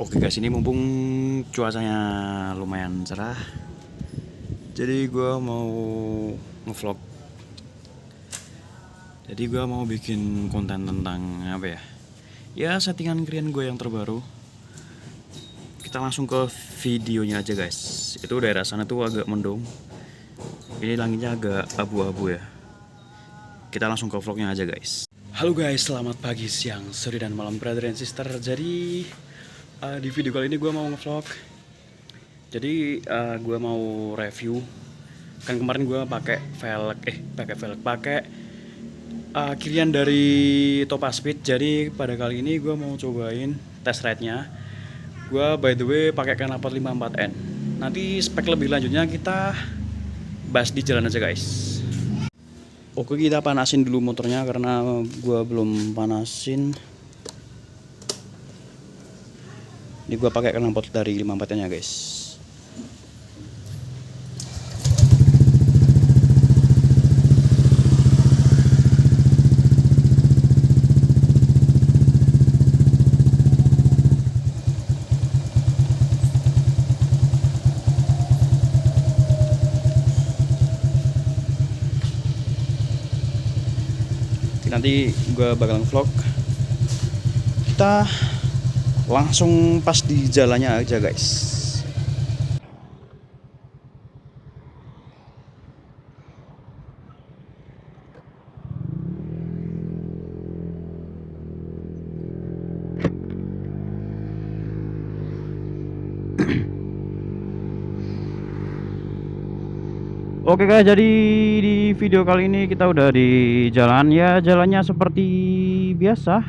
Oke guys, ini mumpung cuacanya lumayan cerah, jadi gue mau ngevlog. Jadi gue mau bikin konten tentang apa ya? Ya settingan klien gue yang terbaru. Kita langsung ke videonya aja guys. Itu daerah sana tuh agak mendung. Ini langitnya agak abu-abu ya. Kita langsung ke vlognya aja guys. Halo guys, selamat pagi, siang, sore, dan malam brother and sister. Jadi di video kali ini gue mau ngevlog. Jadi gue mau review. Kan kemarin gue pakai kirian dari Topaspeed. Jadi pada kali ini gue mau cobain test ride-nya. Gue by the way pakai knalpot 54N. Nanti spek lebih lanjutnya kita bahas di jalan aja guys. Oke, kita panasin dulu motornya karena gue belum panasin. Ini gue pakai knalpot dari 54N ya guys. Nanti gue bakalan vlog. Kita langsung pas di jalannya aja guys. Oke guys, jadi di video kali ini kita udah di jalan. Ya jalannya seperti biasa,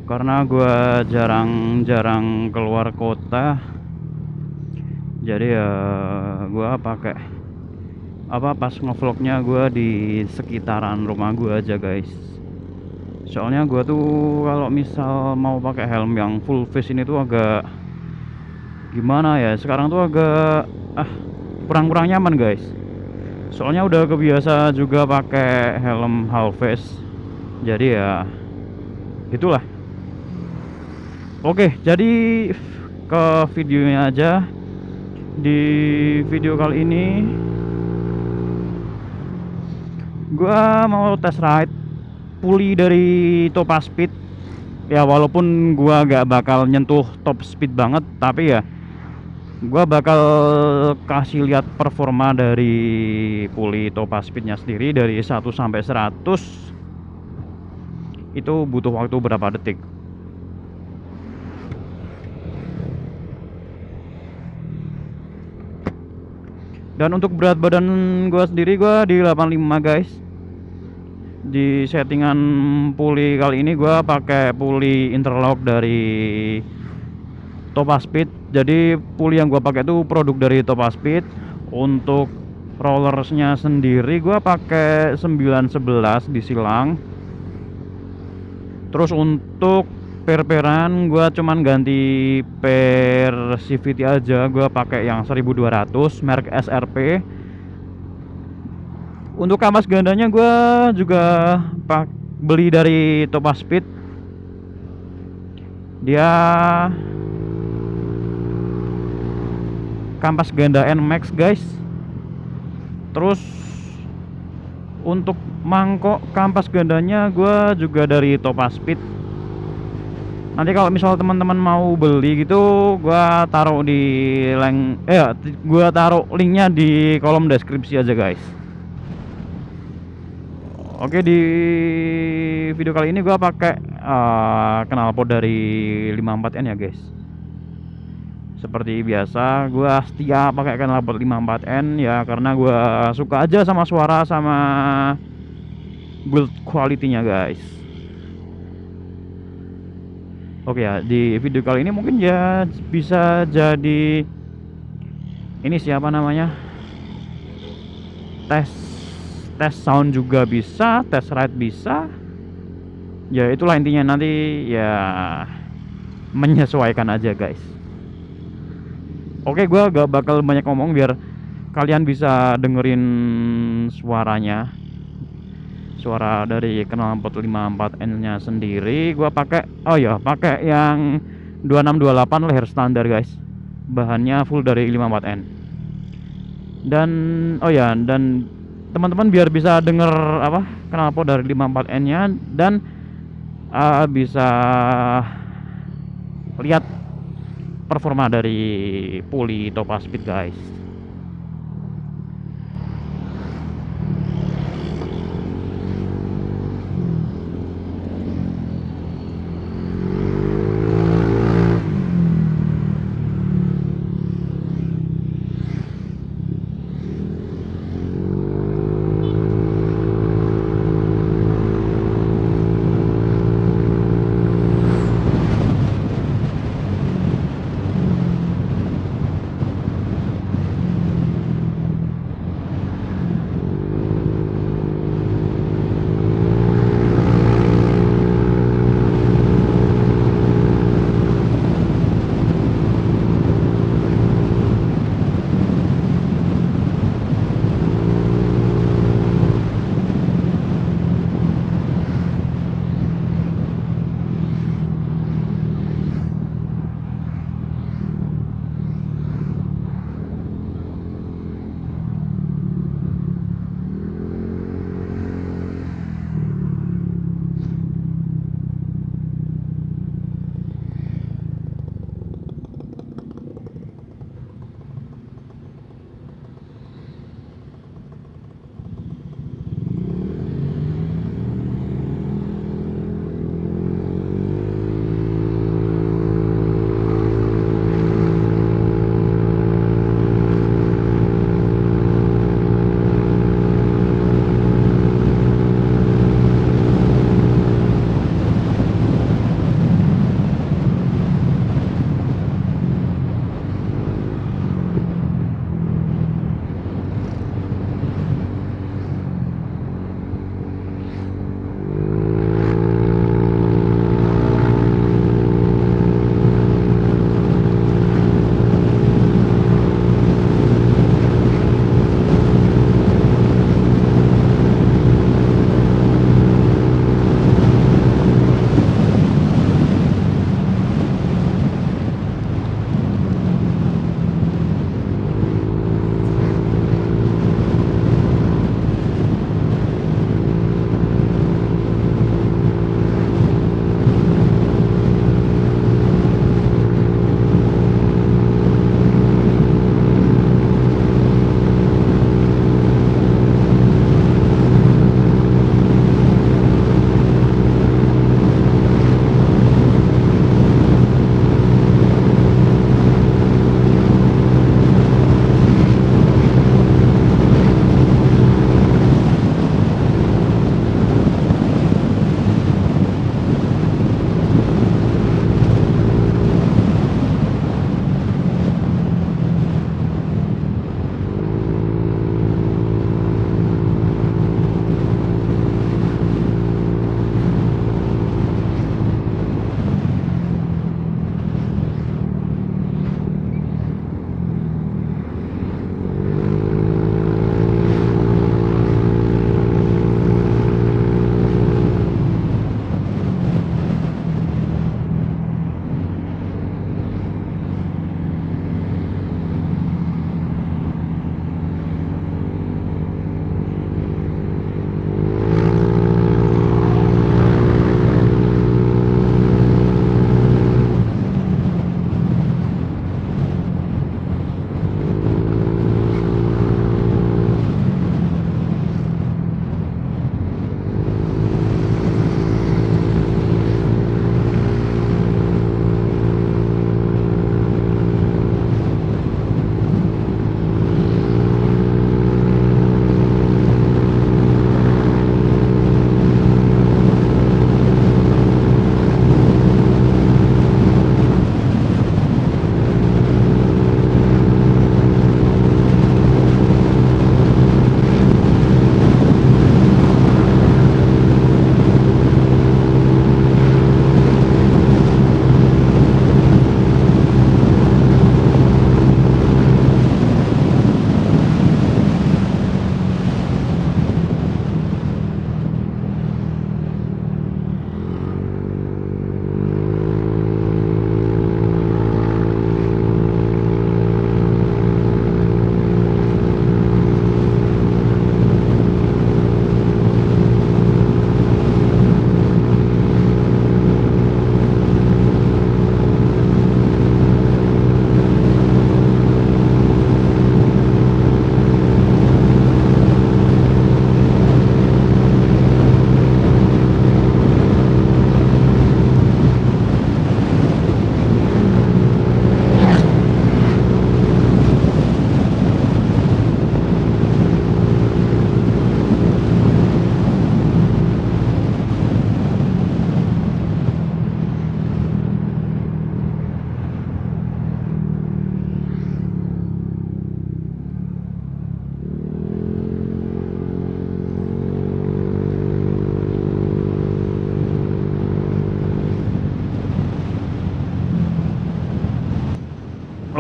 karena gua jarang keluar kota. Jadi ya gua pakai pas ngevlognya gua di sekitaran rumah gua aja guys. Soalnya gua tuh kalau misal mau pakai helm yang full face ini tuh agak gimana ya, sekarang tuh agak kurang nyaman guys. Soalnya udah kebiasa juga pakai helm half face. Jadi ya itulah. Oke, jadi ke videonya aja. Di video kali ini gua mau test ride puli dari Topaspeed. Ya walaupun gua gak bakal nyentuh top speed banget, tapi ya gua bakal kasih lihat performa dari puli Topaspeednya sendiri. Dari 1 sampai 100 itu butuh waktu berapa detik. Dan untuk berat badan gua sendiri, gua di 85 guys. Di settingan puli kali ini gua pakai puli interlock dari Topaspeed. Jadi puli yang gua pakai itu produk dari Topaspeed. Untuk rollersnya sendiri gua pakai 911 di silang. Terus untuk per-peran gua cuman ganti per CVT aja. Gua pakai yang 1200 merek SRP. Untuk kampas gandanya gua juga beli dari Topaspeed. Dia kampas ganda NMAX guys. Terus untuk mangkok kampas gandanya gue juga dari Topaspeed. Nanti kalau misal teman-teman mau beli gitu, gue taruh linknya di kolom deskripsi aja guys. Oke, di video kali ini gue pakai knalpot dari 54N ya guys. Seperti biasa, gue setia pakai knalpot 54N ya karena gue suka aja sama suara sama build quality-nya guys. Oke ya, di video kali ini mungkin ya bisa jadi ini siapa namanya, tes sound juga bisa, tes ride bisa. Ya itulah intinya, nanti ya menyesuaikan aja guys. Oke, gue gak bakal banyak ngomong biar kalian bisa dengerin suaranya. suara dari knalpot 54N nya sendiri gua pakai, oh ya, pakai yang 2628 leher standar guys, bahannya full dari 54N. Dan oh ya, dan teman-teman biar bisa denger apa knalpot dari 54N nya, dan bisa lihat performa dari puli Topaz Speed guys.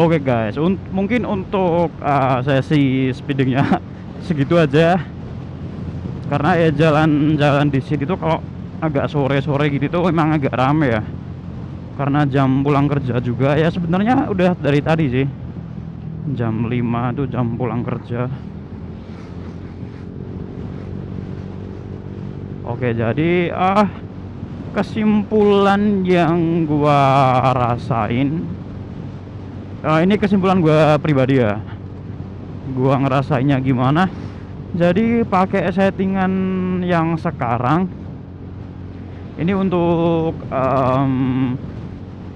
Oke guys, mungkin untuk sesi speedingnya segitu aja, karena ya jalan-jalan di sini tuh kalau agak sore-sore gitu tuh emang agak rame ya, karena jam pulang kerja juga ya. Sebenarnya udah dari tadi sih, jam 5 tuh jam pulang kerja. Oke, jadi kesimpulan yang gua rasain, ini kesimpulan gua pribadi ya, gua ngerasainnya gimana. Jadi pakai settingan yang sekarang ini untuk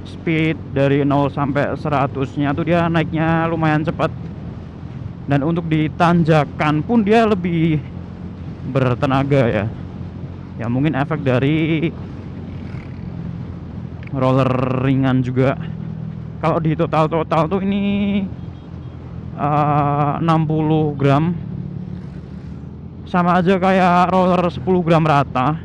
speed dari 0 sampai 100 nya tuh dia naiknya lumayan cepat, dan untuk di tanjakan pun dia lebih bertenaga ya. Ya mungkin efek dari roller ringan juga. Kalau di total tuh ini 60 gram, sama aja kayak roller 10 gram rata.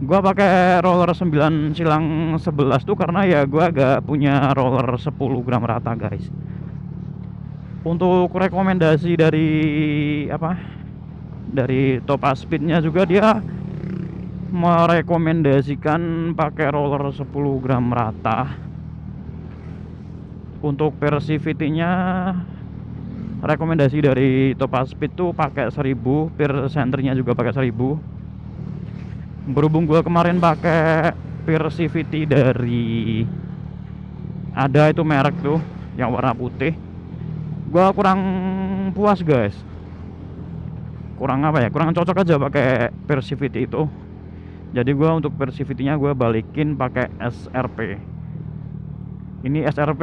Gua pakai roller 9 silang 11 tuh karena ya gua agak punya roller 10 gram rata guys. Untuk rekomendasi dari Topaz Speednya juga, dia merekomendasikan pakai roller 10 gram rata. Untuk Persivity-nya, rekomendasi dari Topaz Speed tuh pakai 1000, Persentry-nya juga pakai 1000. Berhubung gua kemarin pakai Persivity dari ada itu merek tuh yang warna putih, gua kurang puas guys, kurang cocok aja pakai Persivity itu. Jadi gua untuk Persivity-nya gua balikin pakai SRP. Ini SRP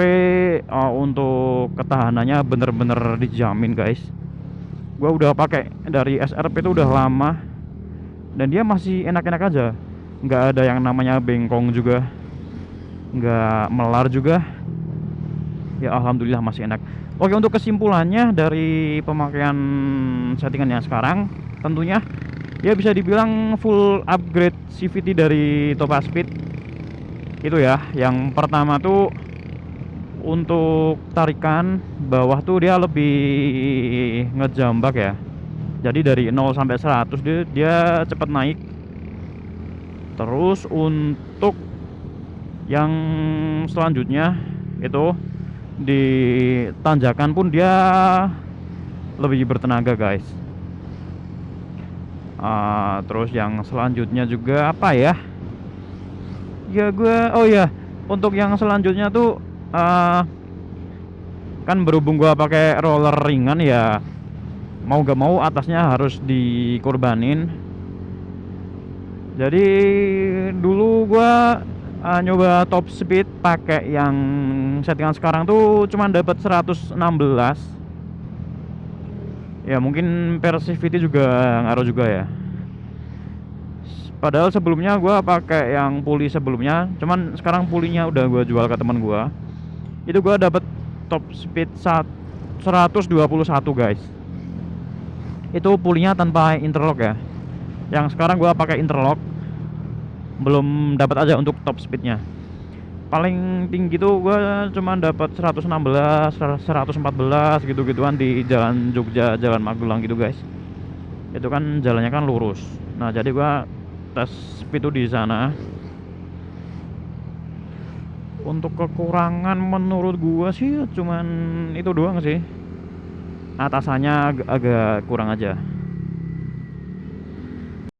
untuk ketahanannya bener-bener dijamin guys. Gua udah pakai dari SRP itu udah lama, dan dia masih enak-enak aja, nggak ada yang namanya bengkong juga, nggak melar juga ya, alhamdulillah masih enak. Oke, untuk kesimpulannya dari pemakaian settingan yang sekarang, tentunya ya bisa dibilang full upgrade CVT dari Topaz Speed itu ya. Yang pertama tuh untuk tarikan bawah tuh dia lebih ngejambak ya. Jadi dari 0 sampai 100 dia cepat naik. Terus untuk yang selanjutnya itu di tanjakan pun dia lebih bertenaga guys. Terus yang selanjutnya juga apa ya? Ya untuk yang selanjutnya tuh kan berhubung gua pakai roller ringan ya, mau gak mau atasnya harus dikorbanin. Jadi dulu gua nyoba top speed pakai yang settingan sekarang tuh cuman dapat 116. Ya mungkin Persivity juga ngaruh juga ya. Padahal sebelumnya gua pakai yang puli sebelumnya, cuman sekarang pulinya udah gua jual ke teman gua. Itu gua dapat top speed 121 guys. Itu pulinya tanpa interlock ya. Yang sekarang gua pakai interlock, belum dapat aja untuk top speednya. Paling tinggi tuh gua cuma dapat 116, 114 gitu-gituan di jalan Jogja, jalan Magelang gitu guys. Itu kan jalannya kan lurus. Nah, jadi gua tes speed tuh di sana. Untuk kekurangan menurut gua sih cuman itu doang sih. Atasannya agak kurang aja.